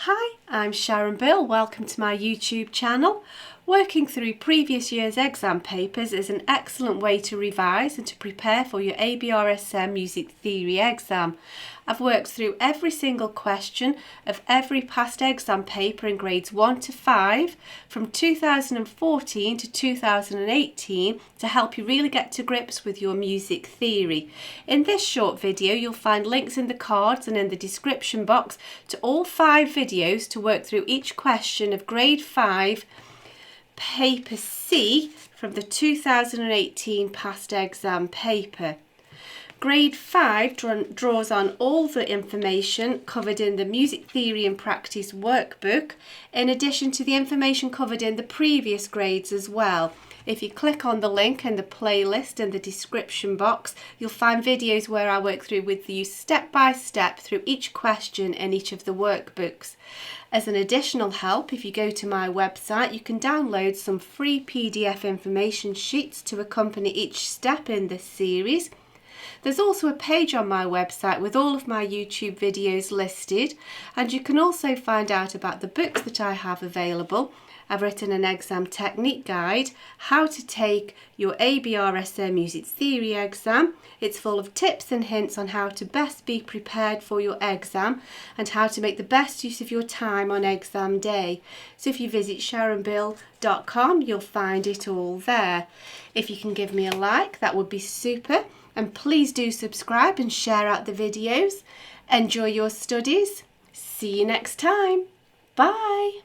Hi, I'm Sharon Bill. Welcome to my YouTube channel. Working through previous year's exam papers is an excellent way to revise and to prepare for your ABRSM Music Theory exam. I've worked through every single question of every past exam paper in grades 1 to 5 from 2014 to 2018 to help you really get to grips with your music theory. In this short video you'll find links in the cards and in the description box to all 5 videos to work through each question of grade 5 paper C from the 2018 past exam paper. Grade 5 draws on all the information covered in the Music Theory and Practice workbook, in addition to the information covered in the previous grades as well. If you click on the link in the playlist in the description box, you'll find videos where I work through with you step by step through each question in each of the workbooks. As an additional help, if you go to my website, you can download some free PDF information sheets to accompany each step in this series. There's also a page on my website with all of my YouTube videos listed, and you can also find out about the books that I have available. I've written an exam technique guide, how to take your ABRSM Music Theory exam. It's full of tips and hints on how to best be prepared for your exam and how to make the best use of your time on exam day. So if you visit sharonbill.com, you'll find it all there. If you can give me a like, that would be super. And please do subscribe and share out the videos. Enjoy your studies. See you next time. Bye.